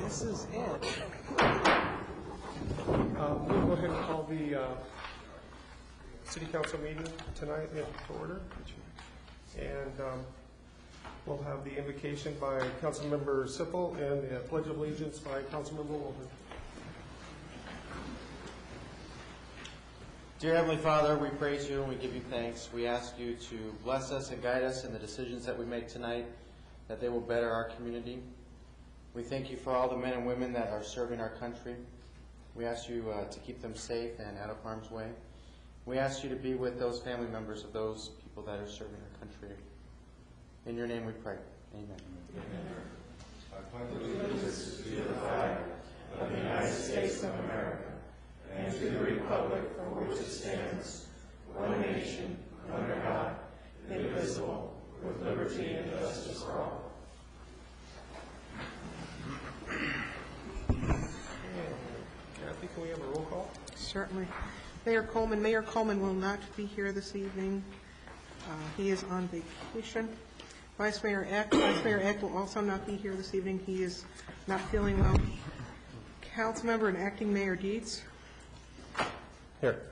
This is it. We'll go ahead and call the City Council meeting tonight to order. And we'll have the invocation by Councilmember Sippel and the Pledge of Allegiance by Councilmember Waldron. Dear Heavenly Father, we praise you and we give you thanks. We ask you to bless us and guide us in the decisions that we make tonight, that they will better our community. We thank you for all the men and women that are serving our country. We ask you to keep them safe and out of harm's way. We ask you to be with those family members of those people that are serving our country. In your name we pray. Amen. Amen. I pledge allegiance to the flag of the United States of America and to the republic for which it stands, one nation, under God, indivisible, with liberty and justice for all. Kathy, can we have a roll call? Certainly. Mayor Coleman will not be here this evening. He is on vacation. Vice Mayor Eck will also not be here this evening. He is not feeling well. Councilmember and Acting Mayor Dietz. Here.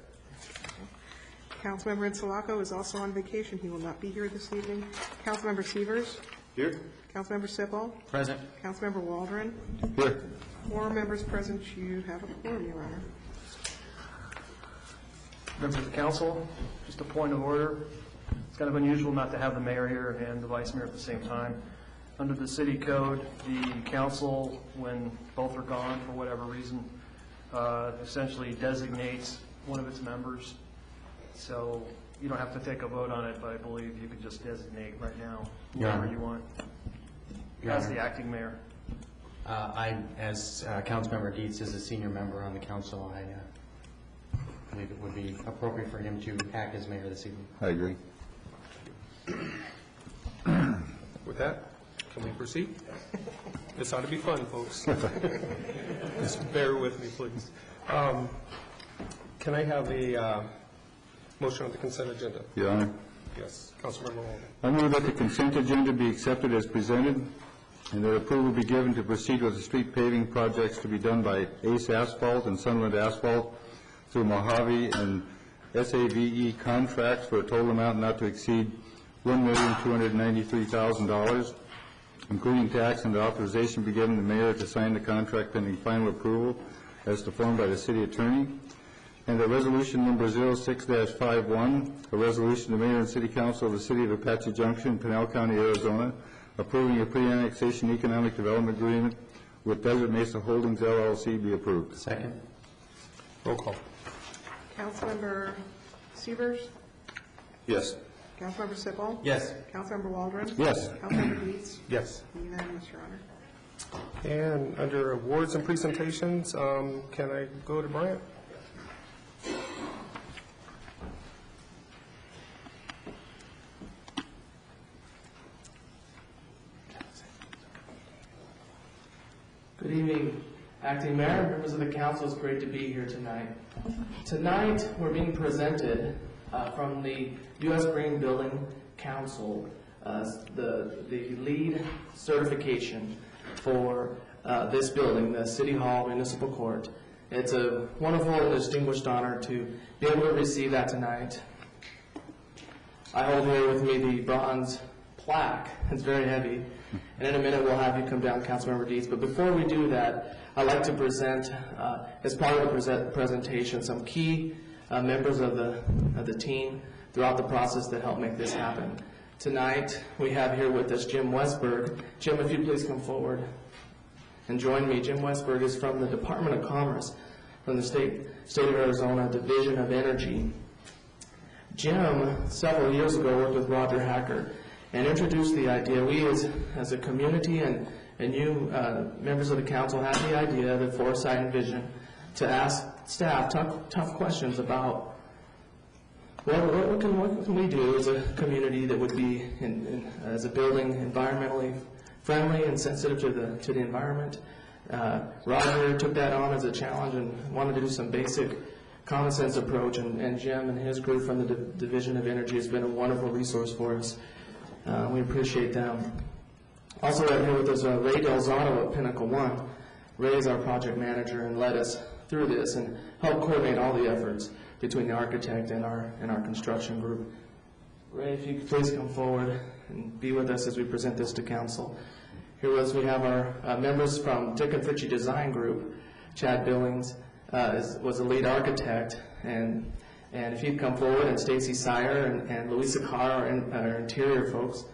Councilmember Insulaco is also on vacation. He will not be here this evening. Councilmember Severs. Here. Councilmember Sippel. Present. Councilmember Waldron. Here. 4 members present. You have a quorum, Your Honor. Members of the council, just a point of order. It's kind of unusual not to have the mayor here and the vice mayor at the same time. Under the city code, the council, when both are gone for whatever reason, essentially designates one of its members. So you don't have to take a vote on it, but I believe you could just designate right now whoever you want as the acting mayor. As Councilmember Dietz is a senior member on the council, I believe it would be appropriate for him to act as mayor this evening. I agree. With that, can we proceed? This ought to be fun, folks. Just bear with me, please. Can I have a motion on the consent agenda? Your Honor. Yes, Councilmember Waldron. I move that the consent agenda be accepted as presented and that approval be given to proceed with the street paving projects to be done by Ace Asphalt and Sunland Asphalt through Mojave and SAVE contracts for a total amount not to exceed $1,293,000, including tax, and the authorization be given the mayor to sign the contract pending final approval as deformed by the city attorney. And the resolution number 06-51, a resolution of the mayor and city council of the city of Apache Junction, Pinal County, Arizona, approving a pre-annexation economic development agreement with Desert Mesa Holdings, LLC, be approved. Second. Roll call. Councilmember Severs. Yes. Councilmember Sippel. Yes. Councilmember Waldron. Yes. Councilmember Dietz. Yes. Unanimous, Your Honor. And under awards and presentations, can I go to Bryant? Good evening, Acting Mayor, members of the council. It's great to be here tonight. Tonight, we're being presented from the U.S. Green Building Council the lead certification for this building, the City Hall Municipal Court. It's a wonderful and distinguished honor to be able to receive that tonight. I hold here with me the bronze plaque. It's very heavy. And in a minute, we'll have you come down, Councilmember Dietz. But before we do that, I'd like to present, as part of the presentation, some key members of the team throughout the process that helped make this happen. Tonight, we have here with us Jim Westberg. Jim, if you'd please come forward and join me. Jim Westberg is from the Department of Commerce, from the State of Arizona Division of Energy. Jim, several years ago, worked with Roger Hacker and introduced the idea. We as a community and you members of the council had the idea, the foresight and vision, to ask staff tough questions about what can we do as a community that would be, as a building, environmentally friendly and sensitive to the environment. Roger took that on as a challenge and wanted to do some basic common sense approach, and Jim and his group from the Division of Energy has been a wonderful resource for us. We appreciate them. Also right here with us, Ray Delzano at Pinnacle One. Ray is our project manager and led us through this and helped coordinate all the efforts between the architect and our construction group. Ray, if you could please come forward and be with us as we present this to council. Here with us we have our members from Dick and Fritchie Design Group. Chad Billings was the lead architect, and if you'd come forward, and Stacy Sire and Louisa Carr, our interior folks.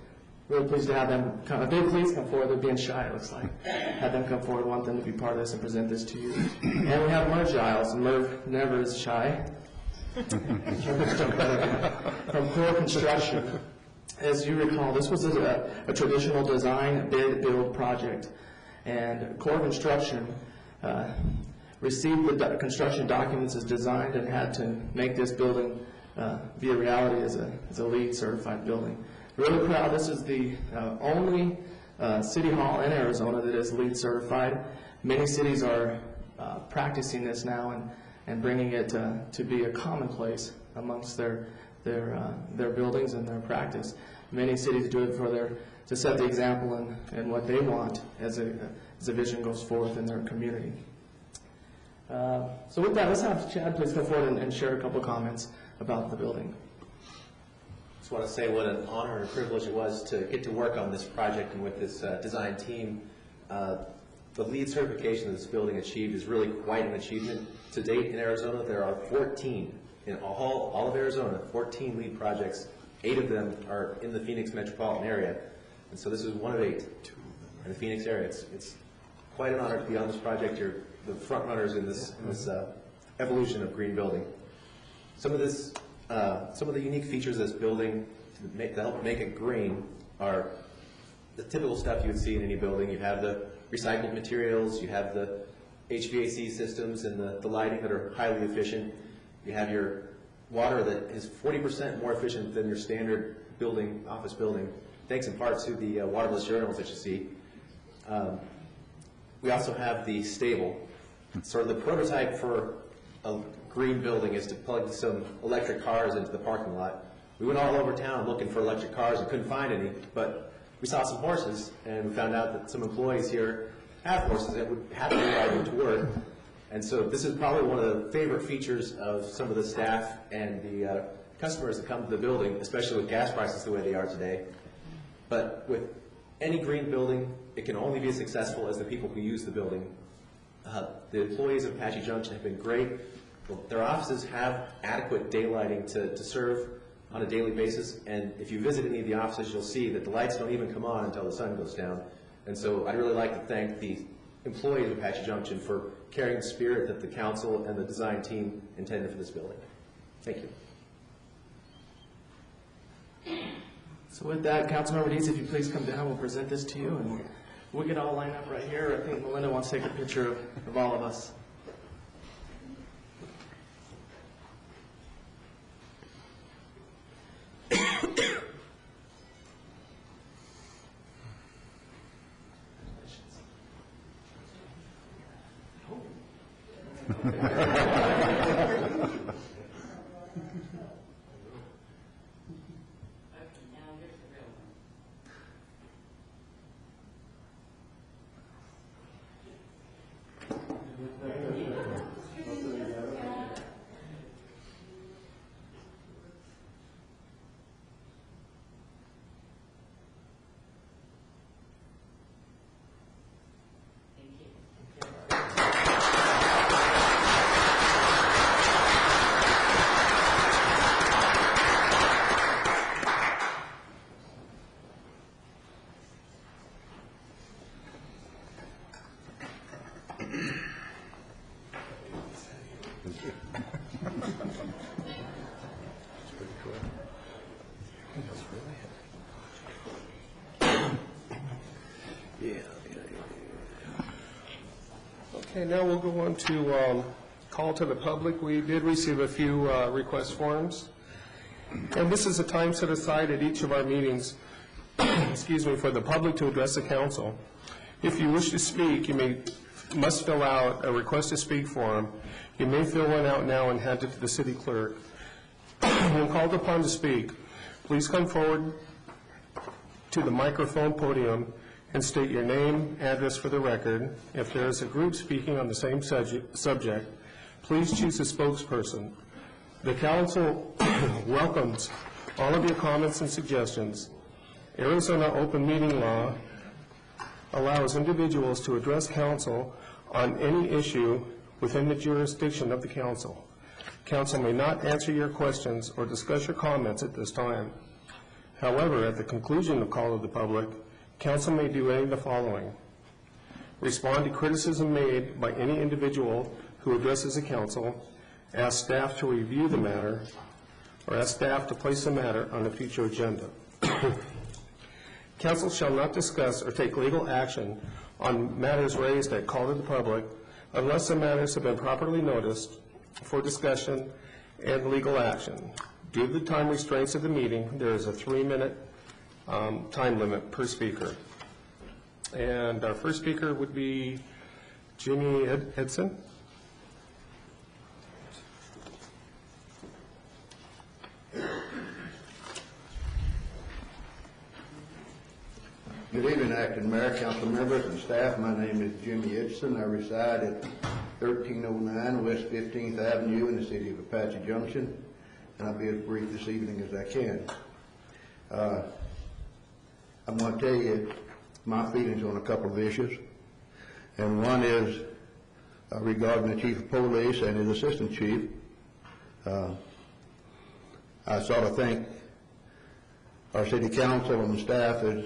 Really pleased to have them come. If they please come forward, they're being shy, it looks like. Have them come forward, want them to be part of this and present this to you. And we have Merv Giles, and Merv never is shy. From Core Construction. As you recall, this was a traditional design, bid, build project. And Core Construction received the construction documents as designed and had to make this building be a reality as a LEED certified building. Really proud. This is the only city hall in Arizona that is LEED certified. Many cities are practicing this now and bringing it to be a commonplace amongst their buildings and their practice. Many cities do it to set the example and what they want as a vision goes forth in their community. So with that, let's have Chad please come forward and share a couple comments about the building. I just want to say what an honor and a privilege it was to get to work on this project and with this design team. The LEED certification that this building achieved is really quite an achievement. To date in Arizona, there are 14, in all of Arizona, 14 LEED projects. 8 of them are in the Phoenix metropolitan area. And so this is one of 8 in the Phoenix area. It's quite an honor to be on this project. You're the front runners in this evolution of green building. Some of the unique features of this building to help make it green are the typical stuff you would see in any building. You have the recycled materials, you have the HVAC systems and the lighting that are highly efficient. You have your water that is 40% more efficient than your standard building, office building, thanks in part to the waterless urinals that you see. We also have the stable. Sort of the prototype for a green building is to plug some electric cars into the parking lot. We went all over town looking for electric cars and couldn't find any, but we saw some horses and we found out that some employees here have horses that would happily ride them to work. And so this is probably one of the favorite features of some of the staff and the customers that come to the building, especially with gas prices the way they are today. But with any green building, it can only be as successful as the people who use the building. The employees of Apache Junction have been great. Their offices have adequate daylighting to serve on a daily basis, and if you visit any of the offices, you'll see that the lights don't even come on until the sun goes down. And so I'd really like to thank the employees of Apache Junction for carrying the spirit that the council and the design team intended for this building. Thank you. So with that, Councilmember Dees, if you please come down, we'll present this to you, and we can all line up right here. I think Melinda wants to take a picture of all of us. Okay, now we'll go on to call to the public. We did receive a few request forms, and this is a time set aside at each of our meetings, excuse me, for the public to address the council. If you wish to speak, you must fill out a request to speak form. You may fill one out now and hand it to the city clerk. When called upon to speak, please come forward to the microphone podium and state your name, address for the record. If there is a group speaking on the same subject, please choose a spokesperson. The council welcomes all of your comments and suggestions. Arizona open meeting law allows individuals to address council on any issue within the jurisdiction of the council. Council may not answer your questions or discuss your comments at this time. However, at the conclusion of call of the public, council may do any of the following: respond to criticism made by any individual who addresses the council, ask staff to review the matter, or ask staff to place the matter on a future agenda. Council shall not discuss or take legal action on matters raised at call to the public unless the matters have been properly noticed for discussion and legal action. Due to the time restraints of the meeting, there is a 3-minute time limit per speaker. And our first speaker would be Jimmy Edson. Good evening, Acting Mayor, council members, and staff. My name is Jimmy Edson. I reside at 1309 West 15th Avenue in the city of Apache Junction, and I'll be as brief this evening as I can. I'm going to tell you my feelings on a couple of issues, and one is regarding the chief of police and his assistant chief. I sort of think our city council and the staff has,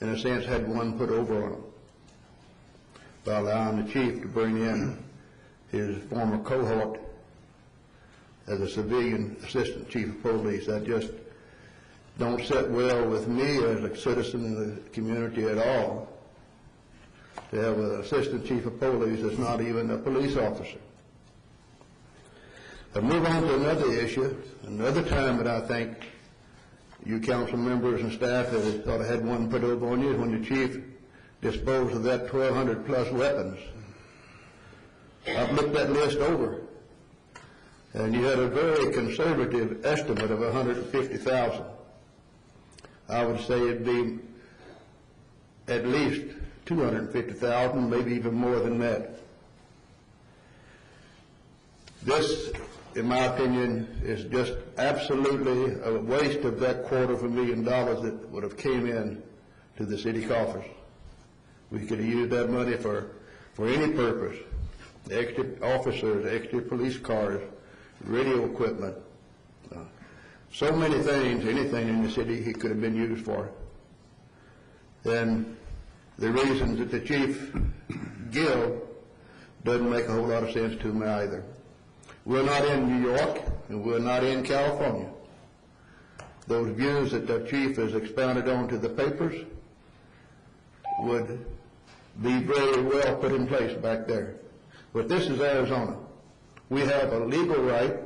in a sense, had one put over on them by allowing the chief to bring in his former cohort as a civilian assistant chief of police. That just don't sit well with me as a citizen of the community at all, to have an assistant chief of police that's not even a police officer. I'll move on to another issue, another time that I think you council members and staff have thought I had one put over on you, when the chief disposed of that 1,200 plus weapons. I've looked that list over, and you had a very conservative estimate of 150,000. I would say it'd be at least 250,000, maybe even more than that. This, in my opinion, is just absolutely a waste of that $250,000 that would have came in to the city coffers. We could have used that money for any purpose: extra officers, extra police cars, radio equipment, so many things, anything in the city he could have been used for. And the reasons that the chief give doesn't make a whole lot of sense to me either. We're not in New York, and we're not in California. Those views that the chief has expounded on to the papers would be very well put in place back there. But this is Arizona. We have a legal right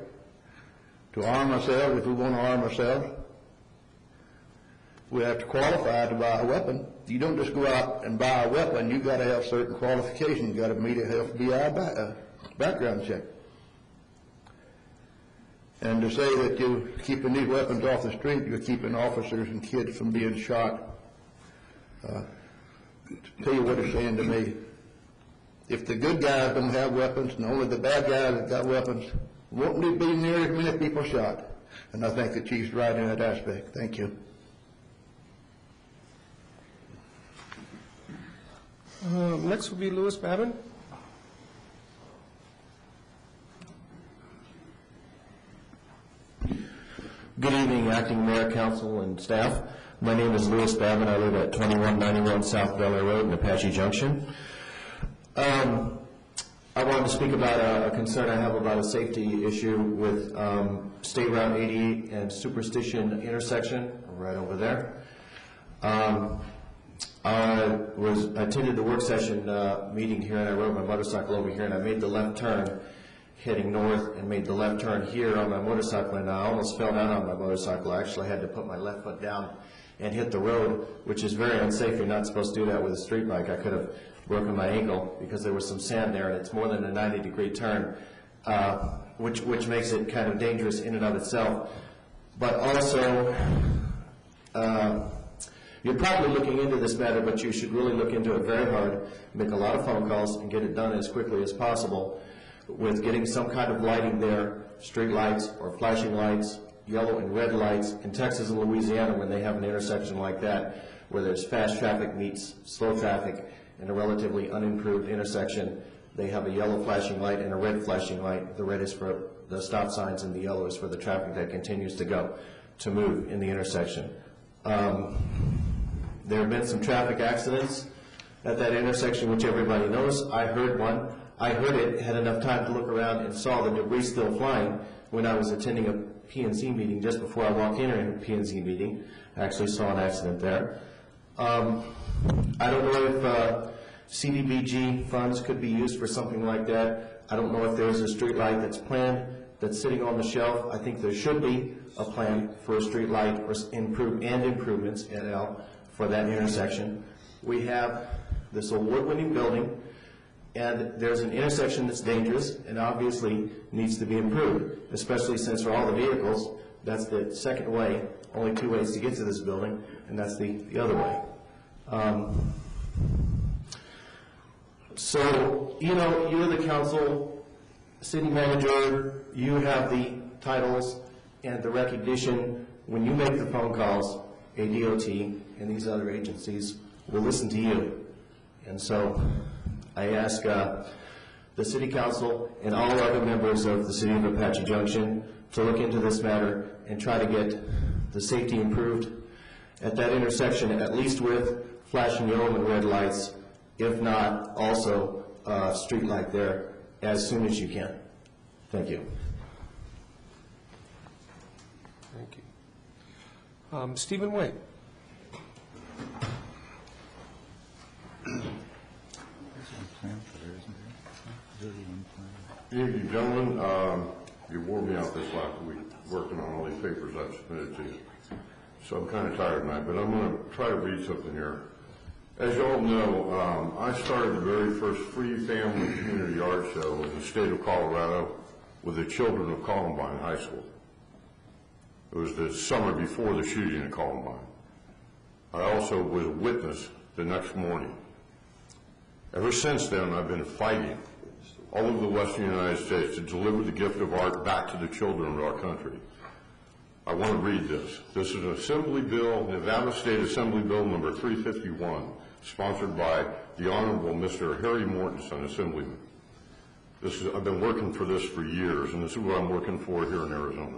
to arm ourselves if we want to arm ourselves. We have to qualify to buy a weapon. You don't just go out and buy a weapon. You've got to have certain qualifications. You've got to meet a FBI background check. And to say that you're keeping these weapons off the street, you're keeping officers and kids from being shot, tell you what it's saying to me. If the good guys don't have weapons and only the bad guys have got weapons, won't there be near as many people shot? And I think the chief's right in that aspect. Thank you. Next will be Louis Babin. Good evening, Acting Mayor, Council, and staff. My name is Louis Babin. I live at 2191 South Bel Air Road in Apache Junction. I wanted to speak about a concern I have about a safety issue with State Route 88 and Superstition intersection right over there. I attended the work session meeting here, and I rode my motorcycle over here, and I made the left turn heading north and made the left turn here on my motorcycle, and I almost fell down on my motorcycle. I actually had to put my left foot down and hit the road, which is very unsafe. You're not supposed to do that with a street bike. I could have broken my ankle because there was some sand there, and it's more than a 90-degree turn, which makes it kind of dangerous in and of itself. But also, You're probably looking into this matter, but you should really look into it very hard, make a lot of phone calls, and get it done as quickly as possible with getting some kind of lighting there, street lights or flashing lights, yellow and red lights. In Texas and Louisiana, when they have an intersection like that, where there's fast traffic meets slow traffic in a relatively unimproved intersection, they have a yellow flashing light and a red flashing light. The red is for the stop signs and the yellow is for the traffic that continues to move in the intersection. There have been some traffic accidents at that intersection, which everybody knows. I heard one. I heard it, had enough time to look around and saw the debris still flying when I was attending a P&Z meeting just before I walked in a P&Z meeting. I actually saw an accident there. I don't know if CDBG funds could be used for something like that. I don't know if there's a street light that's planned, that's sitting on the shelf. I think there should be a plan for a street light or improvements for that intersection. We have this award-winning building, and there's an intersection that's dangerous and obviously needs to be improved, especially since for all the vehicles, that's the second way, only two ways to get to this building, and that's the other way. So, you know, you're the council, city manager, you have the titles and the recognition. When you make the phone calls, ADOT and these other agencies will listen to you. And so I ask the city council and all other members of the city of Apache Junction to look into this matter and try to get the safety improved at that intersection, at least with flashing yellow and red lights, if not also a street light there as soon as you can. Thank you. Thank you. Stephen Wade. Good evening, gentlemen. You wore me out this last week working on all these papers I've submitted to you. So I'm kind of tired tonight, but I'm going to try to read something here. As you all know, I started the very first free family community art show in the state of Colorado with the children of Columbine High School. It was the summer before the shooting at Columbine. I also was a witness the next morning. Ever since then, I've been fighting all over the western United States to deliver the gift of art back to the children of our country. I want to read this. This is an Assembly Bill, Nevada State Assembly Bill number 351, sponsored by the Honorable Mr. Harry Mortensen, Assemblyman. I've been working for this for years, and this is what I'm working for here in Arizona.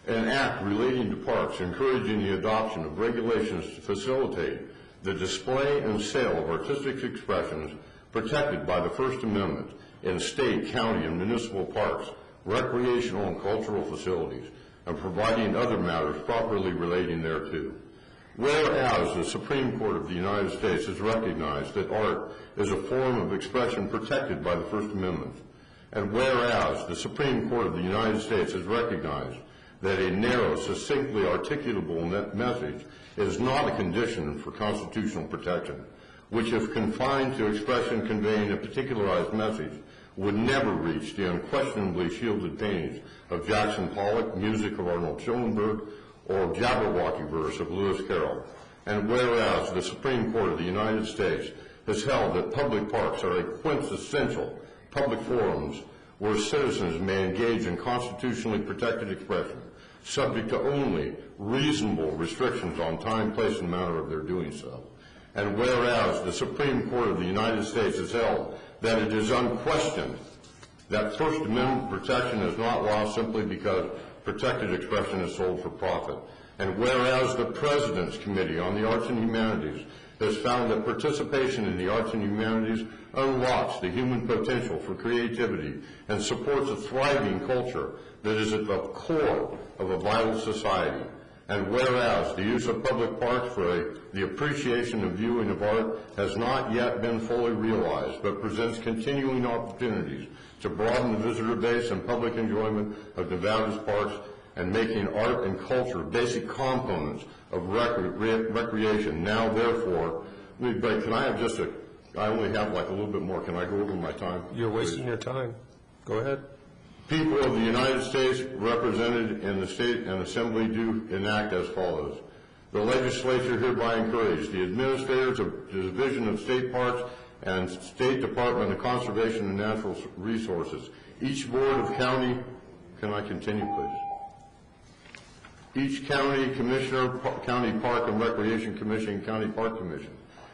An act relating to parks encouraging the adoption of regulations to facilitate the display and sale of artistic expressions protected by the First Amendment in state, county, and municipal parks, recreational and cultural facilities, and providing other matters properly relating thereto. Whereas the Supreme Court of the United States has recognized that art is a form of expression protected by the First Amendment, and whereas the Supreme Court of the United States has recognized that a narrow, succinctly articulable message is not a condition for constitutional protection, which if confined to expression conveying a particularized message would never reach the unquestionably shielded paintings of Jackson Pollock, music of Arnold Schoenberg, or Jabberwocky verse of Lewis Carroll. And whereas the Supreme Court of the United States has held that public parks are a quintessential public forums where citizens may engage in constitutionally protected expression, subject to only reasonable restrictions on time, place, and manner of their doing so. And whereas the Supreme Court of the United States has held that it is unquestioned that First Amendment protection is not lost simply because protected expression is sold for profit. And whereas the President's Committee on the Arts and Humanities has found that participation in the arts and humanities unlocks the human potential for creativity and supports a thriving culture that is at the core of a vital society. And whereas the use of public parks for the appreciation and viewing of art has not yet been fully realized, but presents continuing opportunities to broaden the visitor base and public enjoyment of Nevada's parks and making art and culture basic components of recreation. Now, therefore, can I have just I only have like a little bit more. Can I go over my time? You're wasting your time. Go ahead. People of the United States represented in the state and assembly do enact as follows. The legislature hereby encourages the administrators of the Division of State Parks and State Department of Conservation and Natural Resources, each board of county, can I continue, please? Each county commissioner, county park and recreation commission, county park commission,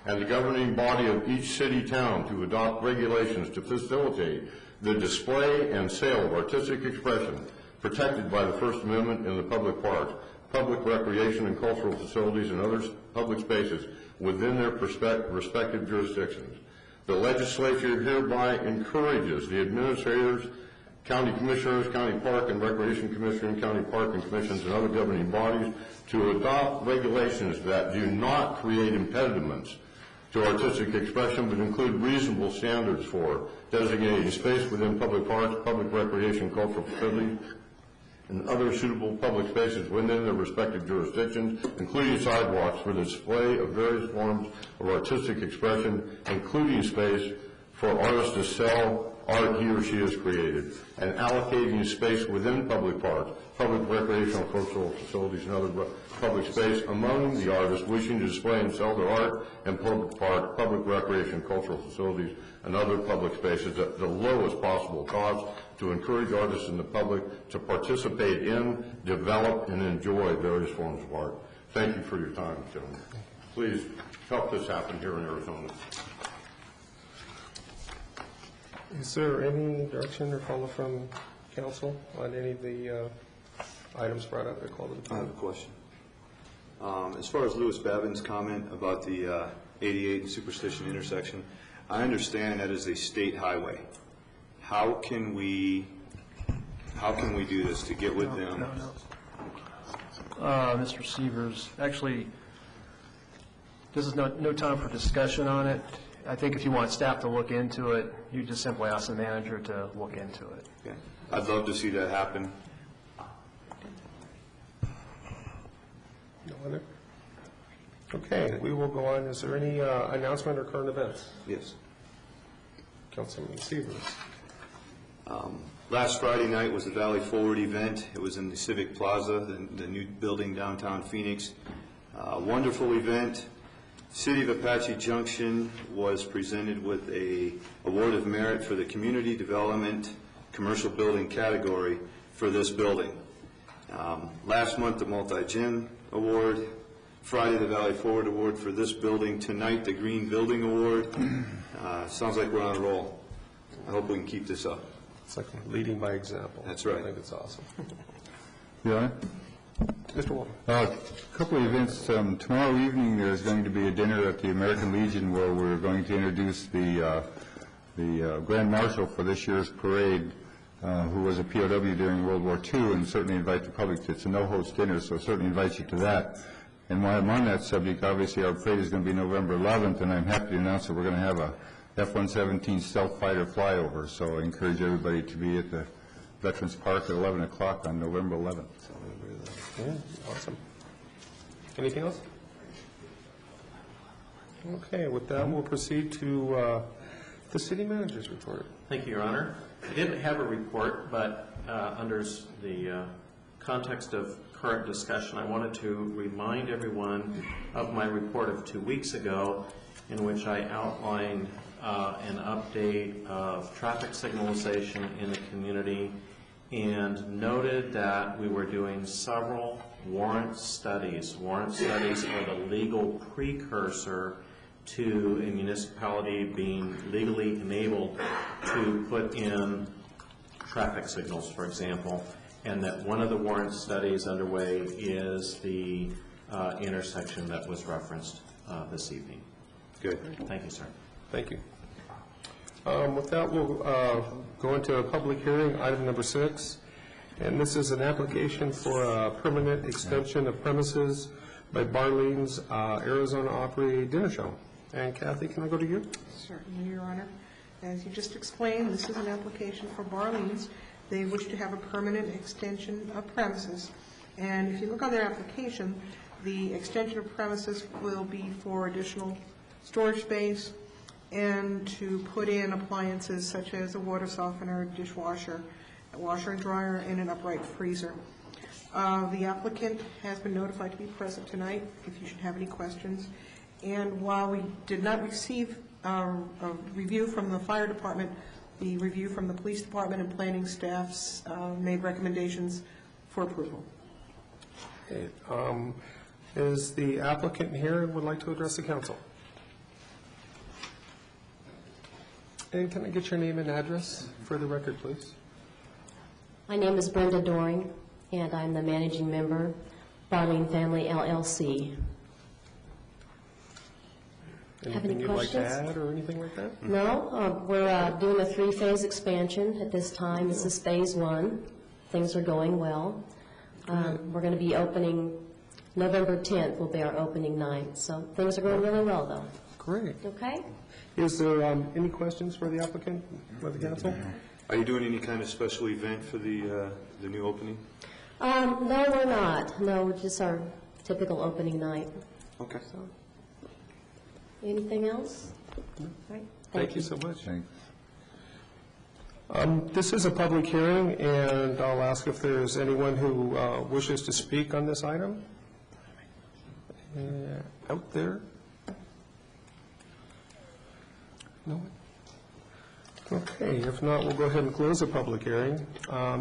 and the governing body of each city town to adopt regulations to facilitate the display and sale of artistic expression protected by the First Amendment in the public parks, public recreation and cultural facilities, and other public spaces within their respective jurisdictions. The legislature hereby encourages the administrators, county commissioners, county park and recreation commission, county park and commissions, and other governing bodies to adopt regulations that do not create impediments to artistic expression, but include reasonable standards for designating space within public parks, public recreation, cultural facilities, and other suitable public spaces within their respective jurisdictions, including sidewalks for the display of various forms of artistic expression, including space for artists to sell art he or she has created, and allocating space within public parks, public recreational cultural facilities, and other public space among the artists wishing to display and sell their art in public park, public recreation cultural facilities, and other public spaces at the lowest possible cost to encourage artists and the public to participate in, develop, and enjoy various forms of art. Thank you for your time, gentlemen. Please help this happen here in Arizona. Is there any direction or follow from council on any of the items brought up? I have a question. As far as Louis Babin's comment about the 88 and Superstition intersection, I understand that is a state highway. How can we do this to get with them? Mr. Severs, actually, this is no time for discussion on it. I think if you want staff to look into it, you just simply ask the manager to look into it. Okay. I'd love to see that happen. No other? Okay, we will go on. Is there any announcement or current events? Yes. Councilman Severs. Last Friday night was the Valley Forward event. It was in the Civic Plaza, the new building downtown Phoenix. Wonderful event. City of Apache Junction was presented with a award of merit for the community development commercial building category for this building. Last month, the Multi-Gen Award. Friday, the Valley Forward Award for this building. Tonight, the Green Building Award. Sounds like we're on a roll. I hope we can keep this up. It's like leading by example. That's right. I think it's awesome. Yeah. Mr. Walton. A couple of events. Tomorrow evening, there's going to be a dinner at the American Legion where we're going to introduce the Grand Marshal for this year's parade, who was a POW during World War II, and certainly invite the public to. It's a no-host dinner, so certainly invite you to that. And while I'm on that subject, obviously our parade is going to be November 11th, and I'm happy to announce that we're going to have a F-117 stealth fighter flyover, so I encourage everybody to be at the Veterans Park at 11 o'clock on November 11th. Yeah, awesome. Anything else? Okay, with that, we'll proceed to the city manager's report. Thank you, Your Honor. I didn't have a report, but under the context of current discussion, I wanted to remind everyone of my report of 2 weeks ago, in which I outlined an update of traffic signalization in the community and noted that we were doing several warrant studies. Warrant studies are the legal precursor to a municipality being legally enabled to put in traffic signals, for example, and that one of the warrant studies underway is the intersection that was referenced this evening. Good. Thank you, sir. Thank you. With that, we'll go into a public hearing, item number 6. And this is an application for a permanent extension of premises by Barlean's Arizona Opry Dinner Show. And Kathy, can I go to you? Certainly, Your Honor. As you just explained, this is an application for Barlean's. They wish to have a permanent extension of premises. And if you look on their application, the extension of premises will be for additional storage space and to put in appliances such as a water softener, dishwasher, a washer and dryer, and an upright freezer. The applicant has been notified to be present tonight, if you should have any questions. And while we did not receive a review from the fire department, the review from the police department and planning staffs made recommendations for approval. Okay, is the applicant here and would like to address the council? And can I get your name and address for the record, please? My name is Brenda Doring, and I'm the managing member, Barling Family LLC. Anything you'd like to add or anything like that? No, we're doing a 3-phase expansion at this time. This is phase 1. Things are going well. We're going to be opening, November 10th will be our opening night. So things are going really well, though. Great. Okay? Is there any questions for the applicant or the council? Are you doing any kind of special event for the new opening? No, we're not. No, just our typical opening night. Okay. So, anything else? All right. Thank you so much. This is a public hearing, and I'll ask if there's anyone who wishes to speak on this item. Out there? No one? Okay, if not, we'll go ahead and close the public hearing.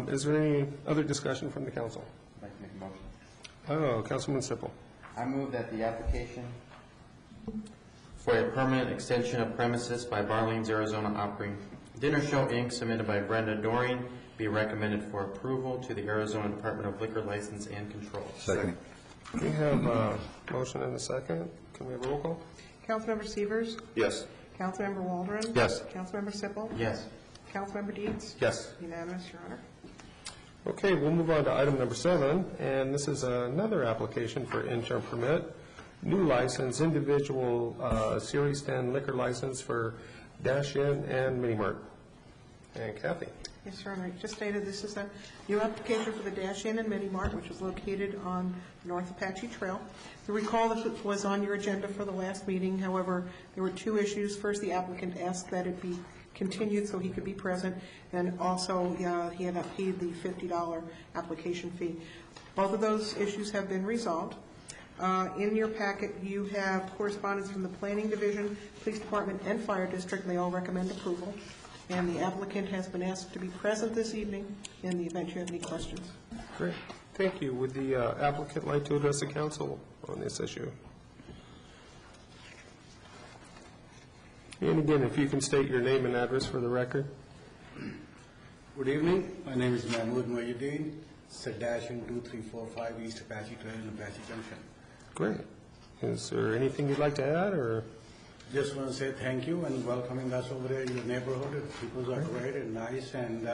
Is there any other discussion from the council? I'd like to make a motion. Oh, Councilman Sippel. I move that the application for a permanent extension of premises by Barleans Arizona Opry Dinner Show, Inc., submitted by Brenda Doring, be recommended for approval to the Arizona Department of Liquor License and Control. Second. We have a motion and a second. Can we have a roll call? Councilmember Severs? Yes. Councilmember Waldron? Yes. Councilmember Sippel? Yes. Councilmember Deeds? Yes. Unanimous, Your Honor. Okay, we'll move on to item number 7, and this is another application for interim permit, new license, individual Series 10 liquor license for Dash Inn and Mini Mart. And Kathy. Yes, Your Honor. I just stated this is a new application for the Dash Inn and Mini Mart, which is located on North Apache Trail. You recall this was on your agenda for the last meeting. However, there were 2 issues. First, the applicant asked that it be continued so he could be present, and also he had not paid the $50 application fee. Both of those issues have been resolved. In your packet, you have correspondence from the Planning Division, Police Department, and Fire District, and they all recommend approval. And the applicant has been asked to be present this evening in the event you have any questions. Great. Thank you. Would the applicant like to address the council on this issue? And again, if you can state your name and address for the record. Good evening. My name is Mahmood Mohyuddin, Dash-Inn 2345 East Apache Trail in Apache Junction. Great. Is there anything you'd like to add, or? Just want to say thank you and welcoming us over there in the neighborhood. People are great and nice, and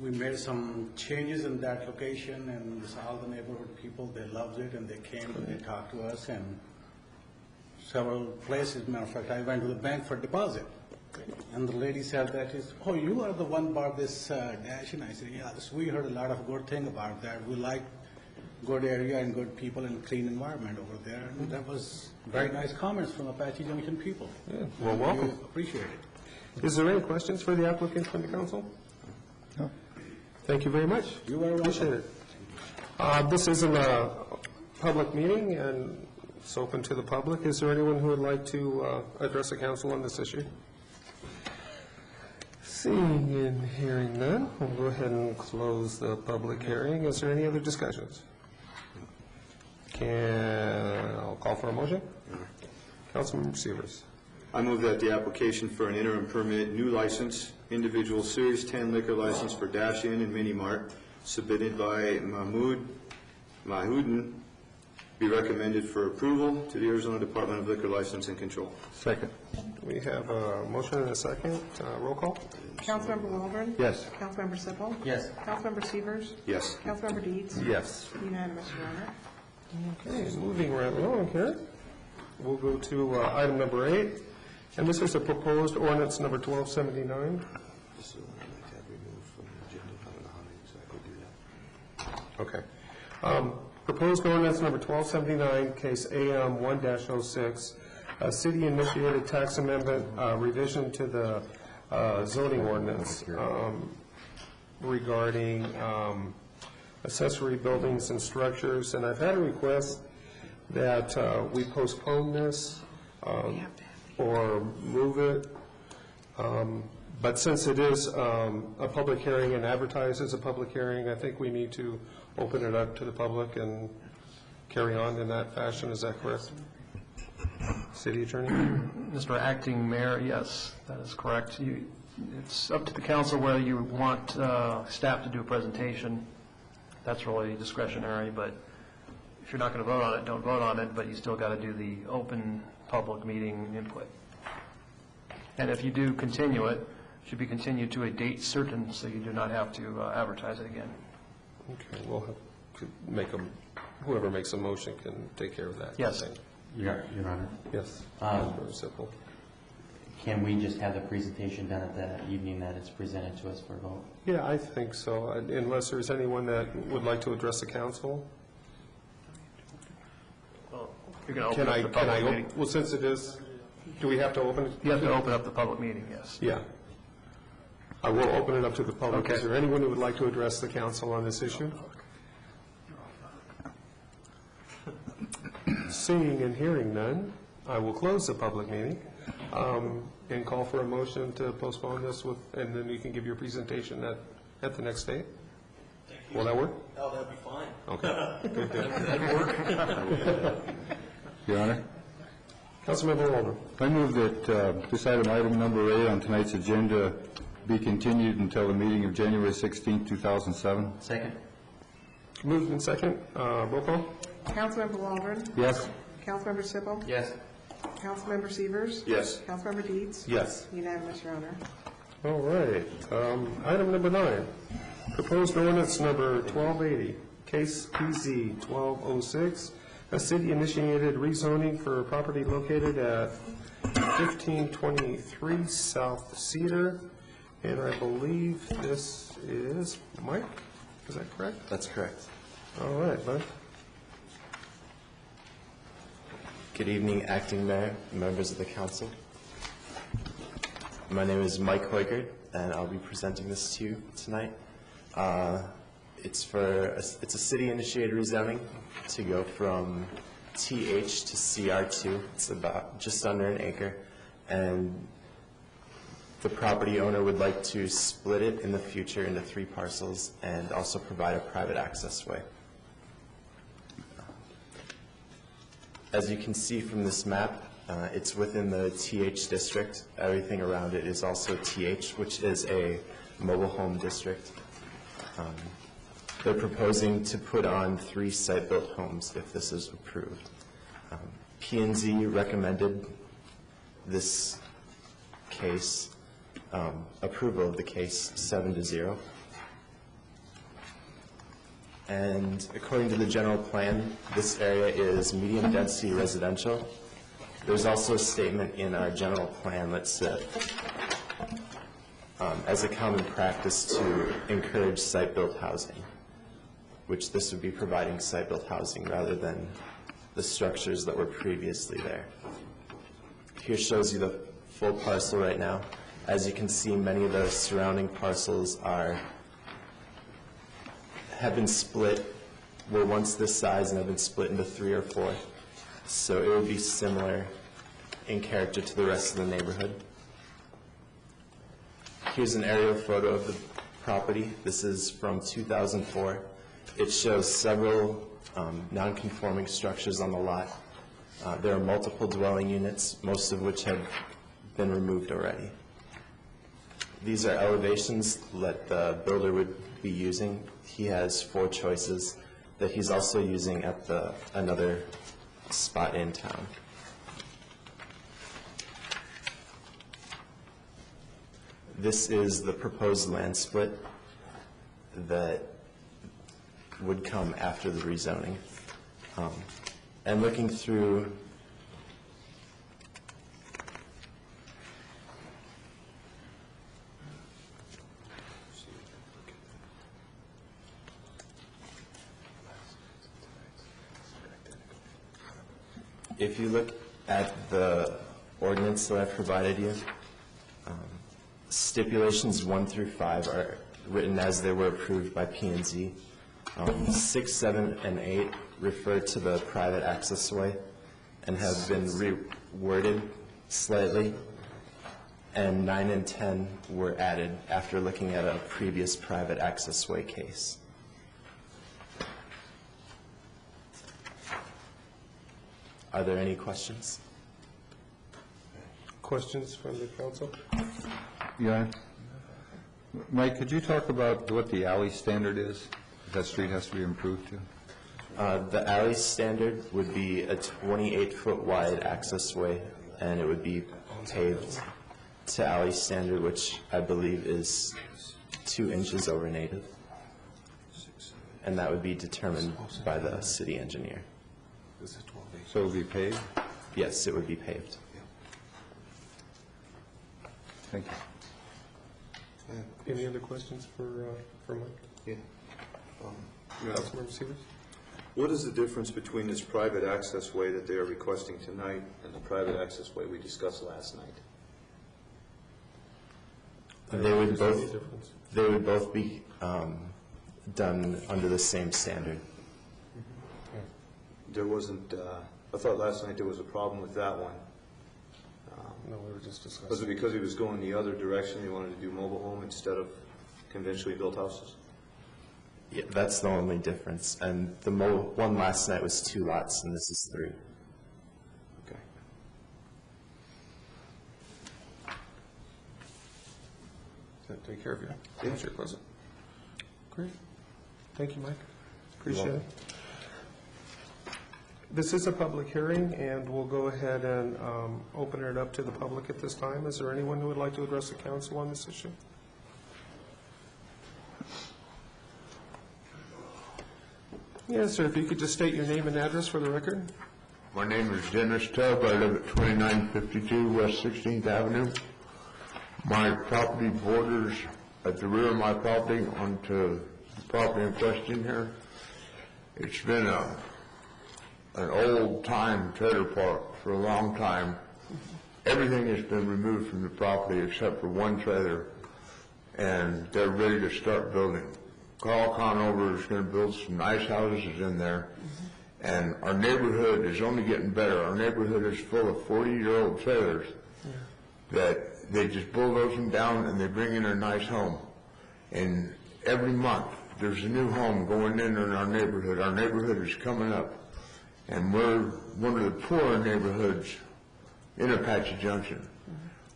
we made some changes in that location, and all the neighborhood people, they loved it, and they came and they talked to us, and several places. Matter of fact, I went to the bank for deposit, and the lady said that oh, you are the one bought this Dash, and I said, yes, we heard a lot of good thing about that. We like good area and good people and clean environment over there, and that was very nice comments from Apache Junction people. Yeah. Well, welcome. We appreciate it. Is there any questions for the applicant from the council? No. Thank you very much. You are welcome. Appreciate it. This isn't a public meeting, and it's open to the public. Is there anyone who would like to address the council on this issue? Seeing and hearing none, we'll go ahead and close the public hearing. Is there any other discussions? I'll call for a motion. Councilmember Severs. I move that the application for an interim permit, new license, individual Series 10 liquor license for Dash Inn and Mini Mart, submitted by Mahmood Mohyuddin, be recommended for approval to the Arizona Department of Liquor License and Control. Second. We have a motion and a second. Roll call. Councilmember Waldron? Yes. Councilmember Sippel? Yes. Councilmember Severs? Yes. Councilmember Deeds? Yes. Unanimous, Your Honor. Okay, moving right along here. We'll go to item number 8, and this is a proposed ordinance number 1279. Okay. Proposed ordinance number 1279, case AM 1-06, a city-initiated tax amendment revision to the zoning ordinance regarding accessory buildings and structures, and I've had a request that we postpone this or move it. But since it is a public hearing and advertised as a public hearing, I think we need to open it up to the public and carry on in that fashion. Is that correct? City Attorney? Mr. Acting Mayor, yes, that is correct. It's up to the council whether you want staff to do a presentation. That's really discretionary, but if you're not going to vote on it, don't vote on it, but you still got to do the open public meeting input. And if you do continue it, it should be continued to a date certain, so you do not have to advertise it again. Okay, we'll have to make whoever makes a motion can take care of that. Yes. Your Honor. Yes. Very simple. Can we just have the presentation done at the evening that it's presented to us for a vote? Yeah, I think so, unless there's anyone that would like to address the council. Well, you're going to open up the public meeting. Well, since it is, do we have to open it? You have to open up the public meeting, yes. Yeah. I will open it up to the public. Okay. Is there anyone who would like to address the council on this issue? Seeing and hearing none, I will close the public meeting and call for a motion to postpone this and then you can give your presentation at the next date. Will that work? Oh, that'd be fine. Okay. Good, good. That'd work. Your Honor? Councilmember Waldron. I move that this item number 8 on tonight's agenda be continued until the meeting of January 16, 2007. Second. Moved in second. Roll call. Councilmember Waldron. Yes. Councilmember Sippel. Yes. Councilmember Severs. Yes. Councilmember Deeds. Yes. Unanimous, Your Honor. All right. Item number 9, proposed ordinance number 1280, case PZ 1206, a city-initiated rezoning for property located at 1523 South Cedar, and I believe this is Mike. Is that correct? That's correct. All right, bud. Good evening, Acting Mayor, members of the council. My name is Mike Hoigard, and I'll be presenting this to you tonight. It's a city-initiated rezoning to go from TH to CR2. It's about just under an acre, and the property owner would like to split it in the future into 3 parcels and also provide a private access way. As you can see from this map, it's within the TH district. Everything around it is also TH, which is a mobile home district. They're proposing to put on 3 site-built homes if this is approved. P&Z recommended this case, approval of the case 7-0. And according to the general plan, this area is medium-density residential. There's also a statement in our general plan that said, as a common practice to encourage site-built housing, which this would be providing site-built housing rather than the structures that were previously there. Here shows you the full parcel right now. As you can see, many of the surrounding parcels have been split, were once this size and have been split into 3 or 4. So it would be similar in character to the rest of the neighborhood. Here's an aerial photo of the property. This is from 2004. It shows several non-conforming structures on the lot. There are multiple dwelling units, most of which have been removed already. These are elevations that the builder would be using. He has 4 choices that he's also using at another spot in town. This is the proposed land split that would come after the rezoning. And looking through if you look at the ordinance that I've provided you, stipulations 1 through 5 are written as they were approved by P&Z. 6, 7, and 8 refer to the private access way and have been reworded slightly, and 9 and 10 were added after looking at a previous private access way case. Are there any questions? Questions from the council? Yeah. Mike, could you talk about what the alley standard is that street has to be improved to? The alley standard would be a 28-foot wide access way, and it would be paved to alley standard, which I believe is 2 inches over native. And that would be determined by the city engineer. So it would be paved? Yes, it would be paved. Thank you. Any other questions for Mike? Yeah. Councilmember Sievers? What is the difference between this private access way that they are requesting tonight and the private access way we discussed last night? They would both be done under the same standard. There wasn't, I thought last night there was a problem with that one. No, we were just discussing. Was it because he was going the other direction, he wanted to do mobile home instead of conventionally built houses? Yeah, that's the only difference. And the one last night was 2 lots, and this is 3. Okay. Does that take care of you? Yes, your question. Great. Thank you, Mike. Appreciate it. This is a public hearing, and we'll go ahead and open it up to the public at this time. Is there anyone who would like to address the council on this issue? Yes, sir. If you could just state your name and address for the record. My name is Dennis Tubb. I live at 2952 West 16th Avenue. My property borders at the rear of my property onto the property in question here. It's been an old-time trailer park for a long time. Everything has been removed from the property except for one trailer, and they're ready to start building. Carl Conover is going to build some nice houses in there, and our neighborhood is only getting better. Our neighborhood is full of 40-year-old trailers that they just bulldoze them down and they bring in a nice home. And every month, there's a new home going in our neighborhood. Our neighborhood is coming up, and we're one of the poorer neighborhoods in Apache Junction.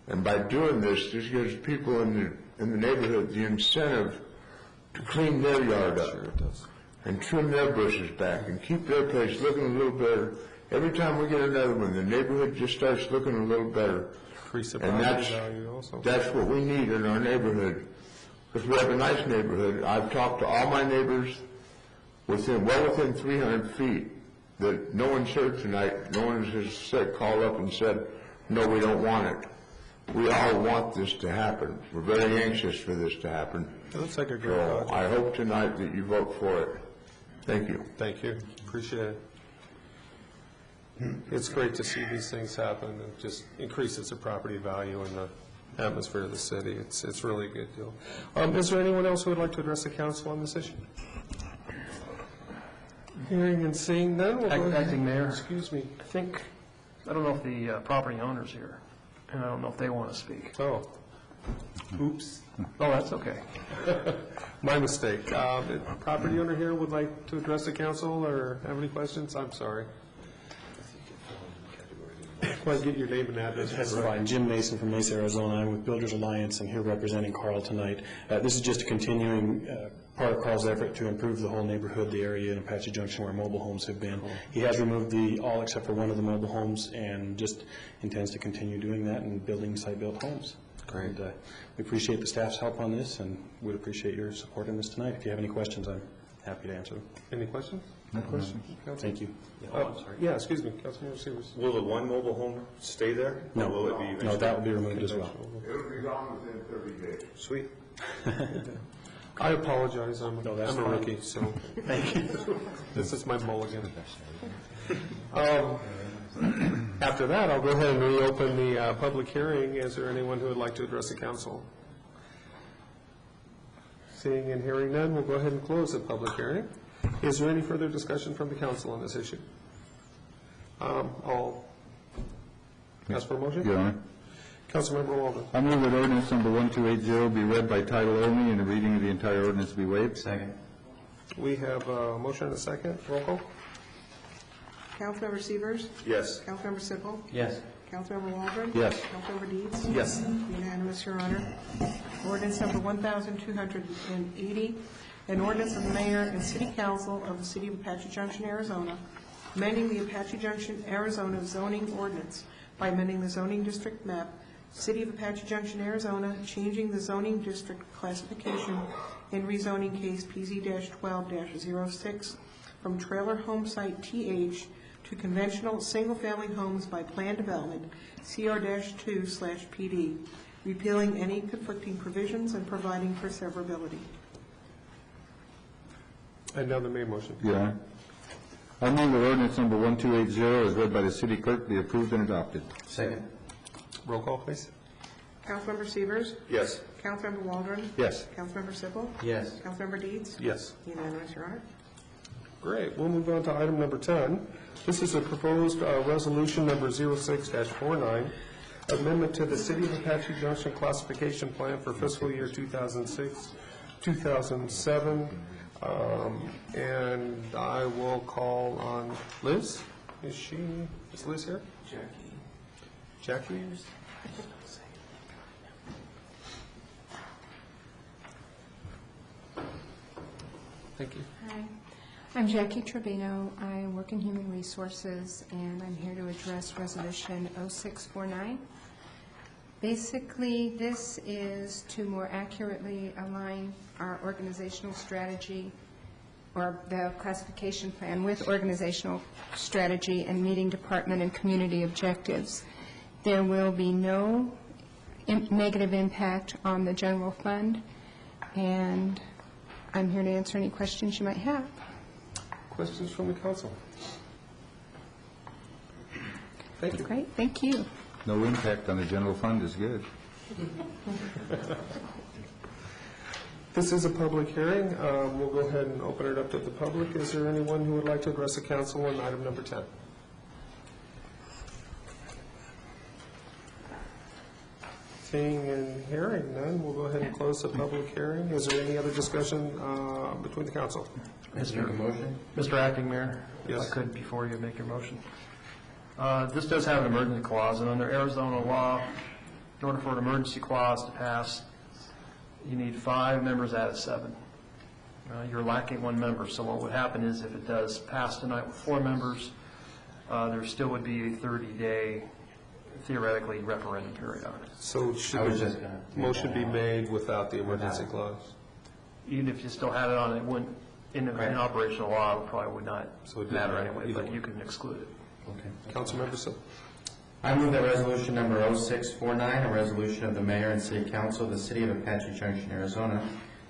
And by doing this gives people in the neighborhood the incentive to clean their yard up and trim their bushes back and keep their place looking a little better. Every time we get another one, the neighborhood just starts looking a little better. And that's what we need in our neighborhood, because we have a nice neighborhood. I've talked to all my neighbors well within 300 feet that no one's heard tonight. No one has called up and said, no, we don't want it. We all want this to happen. We're very anxious for this to happen. It looks like a great project. I hope tonight that you vote for it. Thank you. Thank you. Appreciate it. It's great to see these things happen. It just increases the property value and the atmosphere of the city. It's really a good deal. Is there anyone else who would like to address the council on this issue? Hearing and seeing none, we'll go ahead. Acting Mayor. Excuse me. I don't know if the property owner's here, and I don't know if they want to speak. Oh. Oops. Oh, that's okay. My mistake. The property owner here would like to address the council or have any questions? I'm sorry. Want to get your name and address? That's fine. Jim Mason from Mesa, Arizona. I'm with Builders Alliance and here representing Carl tonight. This is just a continuing part of Carl's effort to improve the whole neighborhood, the area in Apache Junction where mobile homes have been. He has removed all except for one of the mobile homes and just intends to continue doing that and building site-built homes. Great. And, we appreciate the staff's help on this and would appreciate your support in this tonight. If you have any questions, I'm happy to answer them. Any questions? No questions. Thank you. Yeah, excuse me, Councilmember Sievers. Will the one mobile home stay there? No. Or will it be eventually? No, that will be removed as well. It'll be gone within 30 days. Sweet. I apologize. I'm a fine. rookie, so. Thank you. This is my mulligan. After that, I'll go ahead and reopen the public hearing. Is there anyone who would like to address the council? Seeing and hearing none, we'll go ahead and close the public hearing. Is there any further discussion from the council on this issue? I'll ask for a motion. Your Honor. Councilmember Walden. I move that ordinance number 1280 be read by title only and the reading of the entire ordinance be waived. Second. We have a motion and a second. Roll call. Councilmember Severs? Yes. Councilmember Sippel? Yes. Councilmember Waldron? Yes. Councilmember Deeds? Yes. Unanimous, Your Honor. Ordinance number 1280, an ordinance of the mayor and city council of the city of Apache Junction, Arizona, amending the Apache Junction, Arizona zoning ordinance by amending the zoning district map, city of Apache Junction, Arizona, changing the zoning district classification in rezoning case PZ-12-06 from trailer home site TH to conventional single-family homes by plan development, CR-2/PD, repealing any conflicting provisions and providing for severability. And now the main motion. Your Honor. I move that ordinance number 1280 as read by the city clerk be approved and adopted. Second. Roll call, please. Councilmember Severs? Yes. Councilmember Waldron? Yes. Councilmember Sippel? Yes. Councilmember Deeds? Yes. Unanimous, Your Honor. Great. We'll move on to item number 10. This is a proposed resolution number 06-49, amendment to the City of Apache Junction classification plan for fiscal year 2006-2007. And I will call on Liz. Is Liz here? Jackie? Thank you. Hi, I'm Jackie Trevino. I work in Human Resources, and I'm here to address Resolution 0649. Basically, this is to more accurately align our organizational strategy or the classification plan with organizational strategy and meeting department and community objectives. There will be no negative impact on the general fund, and I'm here to answer any questions you might have. Questions from the council? Thank you. Great, thank you. No impact on the general fund is good. This is a public hearing. We'll go ahead and open it up to the public. Is there anyone who would like to address the council on item number 10? Seeing and hearing none, we'll go ahead and close the public hearing. Is there any other discussion between the council? Mr. Acting Mayor, if I could, before you make your motion. This does have an emergency clause, and under Arizona law, in order for an emergency clause to pass, you need 5 members out of 7. You're lacking 1 member, so what would happen is if it does pass tonight with 4 members, there still would be a 30-day, theoretically, referendum period on it. So should the motion be made without the emergency clause? Even if you still had it on, it wouldn't, in operational law, it probably would not matter anyway, but you can exclude it. Okay. Councilmember Sill. I move that resolution number 0649, a resolution of the mayor and city council of the city of Apache Junction, Arizona,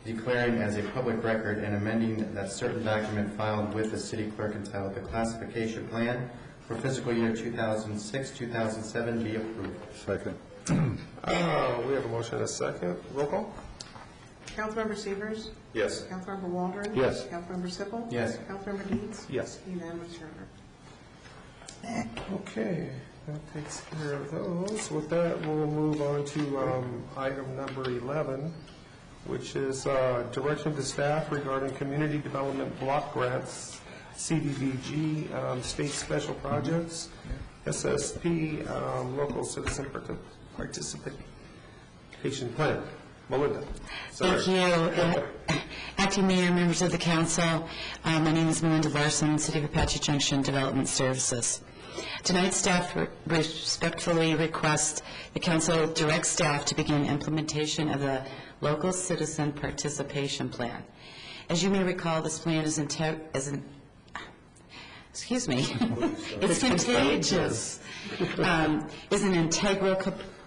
declaring as a public record and amending that certain document filed with the city clerk entitled the classification plan for fiscal year 2006-2007 be approved. Second. We have a motion and a second. Roll call. Councilmember Severs? Yes. Councilmember Waldron? Yes. Councilmember Sippel? Yes. Councilmember Deeds? Yes. Unanimous, Your Honor. Okay, that takes care of those. With that, we'll move on to item number 11, which is direction to staff regarding community development block grants, CDBG, state special projects, SSP, local citizen participation plan. Melinda. Thank you. Acting Mayor, members of the council, my name is Melinda Larson, City of Apache Junction Development Services. Tonight, staff respectfully request the council direct staff to begin implementation of the local citizen participation plan. As you may recall, this plan is it's contagious. Is an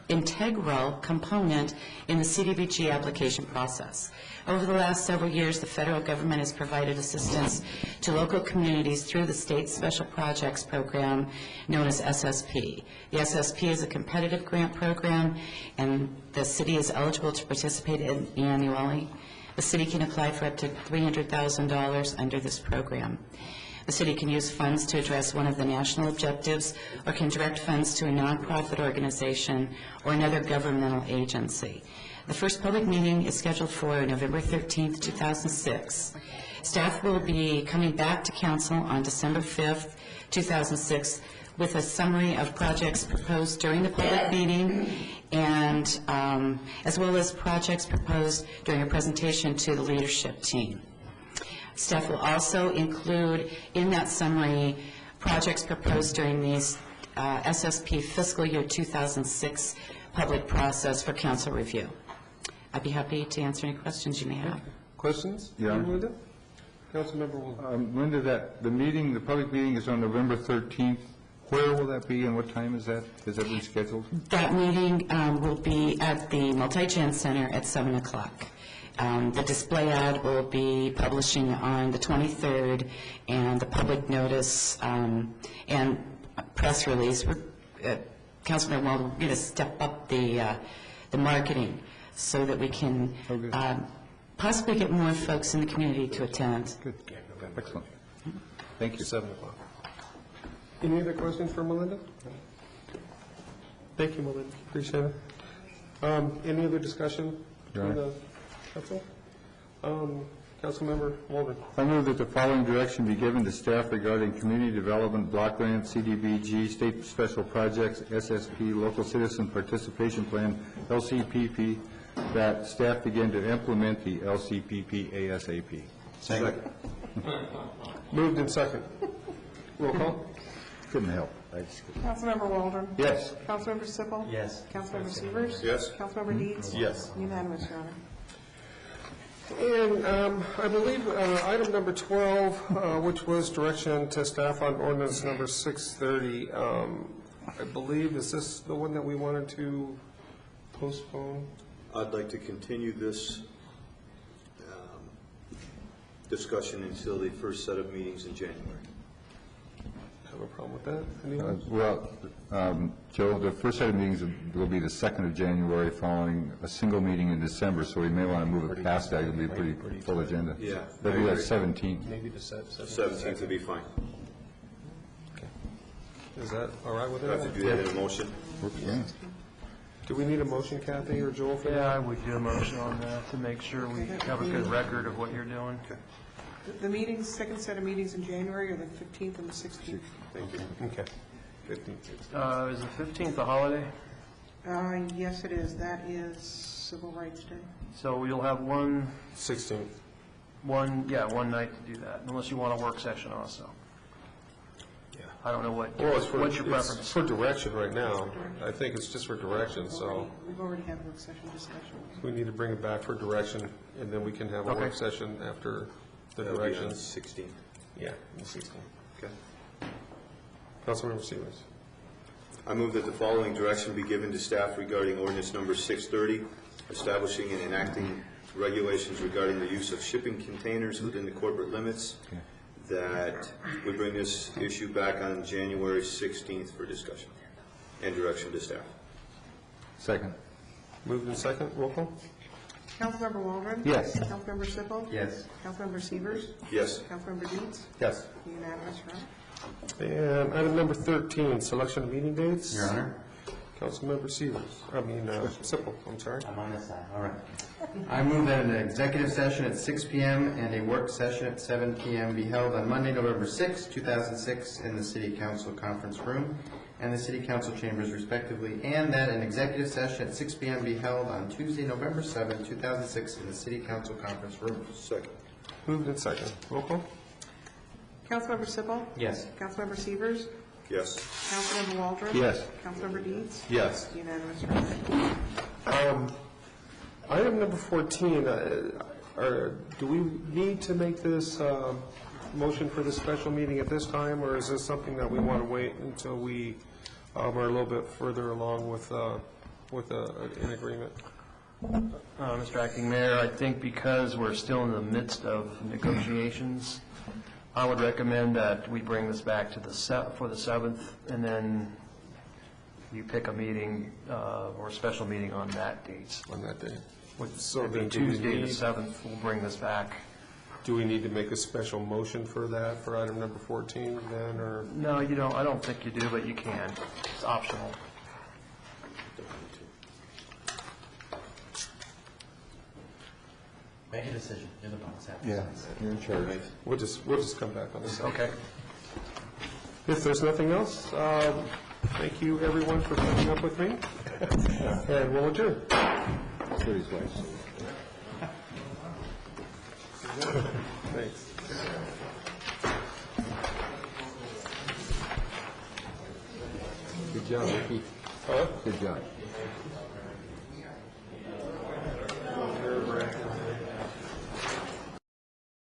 integral component in the CDBG application process. Over the last several years, the federal government has provided assistance to local communities through the state special projects program known as SSP. The SSP is a competitive grant program, and the city is eligible to participate in annually. The city can apply for up to $300,000 under this program. The city can use funds to address one of the national objectives or can direct funds to a nonprofit organization or another governmental agency. The first public meeting is scheduled for November 13th, 2006. Staff will be coming back to council on December 5th, 2006 with a summary of projects proposed during the public meeting and as well as projects proposed during a presentation to the leadership team. Staff will also include in that summary projects proposed during these SSP fiscal year 2006 public process for council review. I'd be happy to answer any questions you may have. Questions? Yeah. Linda? Councilmember Wolf. Linda, the public meeting is on November 13th. Where will that be and what time is that? Is that rescheduled? That meeting will be at the Multi-Gen Center at 7 o'clock. The display ad will be publishing on the 23rd, and the public notice and press release. Councilman Walden, we're going to step up the marketing so that we can possibly get more folks in the community to attend. Good. Excellent. Thank you. 7 o'clock. Any other questions for Melinda? Thank you, Melinda. Appreciate it. Any other discussion between the council? Councilmember Walden. I move that the following direction be given to staff regarding community development, block grant, CDBG, state special projects, SSP, local citizen participation plan, LCPP, that staff begin to implement the LCPP ASAP. Second. Moved in second. Roll call. Couldn't help. Councilmember Waldron? Yes. Councilmember Sippel? Yes. Councilmember Severs? Yes. Councilmember Deeds? Yes. Unanimous, Your Honor. And I believe item number 12, which was direction to staff on ordinance number 630, I believe, is this the one that we wanted to postpone? I'd like to continue this discussion until the first set of meetings in January. Have a problem with that? Anyone? Joe, the first set of meetings will be the 2nd of January following a single meeting in December, so we may want to move it past that. It'll be a pretty full agenda. Yeah. That'll be like 17th. Maybe the 17th would be fine. Okay. Is that all right with Do I have to do that in a motion? Yeah. Do we need a motion, Kathy or Joel, for that? Yeah, I would do a motion on that to make sure we have a good record of what you're doing. The meetings, second set of meetings in January are the 15th and the 16th. Thank you. Okay. 15th. Is the 15th a holiday? Yes, it is. That is Civil Rights Day. So you'll have one 16th. one night to do that, unless you want a work session also. Yeah. I don't know what's your preference. It's for direction right now. I think it's just for direction, so We've already had work session discussion. we need to bring it back for direction, and then we can have a Okay. work session after the That'll be on direction. the 16th. Yeah, the 16th. Okay. Councilmember Stevens. I move that the following direction be given to staff regarding ordinance number 630, establishing and enacting regulations regarding the use of shipping containers within the corporate limits, that we bring this issue back on January 16th for discussion and direction to staff. Second. Moved in second. Roll call. Councilmember Waldron? Yes. Councilmember Sippel? Yes. Councilmember Severs? Yes. Councilmember Deeds? Yes. Unanimous, Your Honor. And item number 13, selection of meeting dates. Your Honor. Councilmember Sippel, I'm sorry. I'm on this side, all right. I move that an executive session at 6 p.m. and a work session at 7 p.m. be held on Monday, November 6, 2006, in the City Council Conference Room and the City Council Chambers respectively, and that an executive session at 6 p.m. be held on Tuesday, November 7, 2006, in the City Council Conference Room. Second. Moved in second. Roll call. Councilmember Sippel? Yes. Councilmember Severs? Yes. Councilmember Waldron? Yes. Councilmember Deeds? Yes. Unanimous, Your Honor. Item number 14, do we need to make this motion for this special meeting at this time, or is this something that we want to wait until we are a little bit further along with an agreement? Mr. Acting Mayor, I think because we're still in the midst of negotiations, I would recommend that we bring this back to for the 7th, and then you pick a meeting or a special meeting on that date. On that day. So It'd be then do we Tuesday the need- 7th, we'll bring this back. Do we need to make a special motion for that, for item number 14 then, or? No, you don't, I don't think you do, but you can. It's optional. Make a decision, you're the boss. You're in charge. We'll just come back on this. Okay. If there's nothing else, thank you, everyone, for putting up with me, and we'll adjourn. Thanks. Good job, Ricky. Huh? Good job.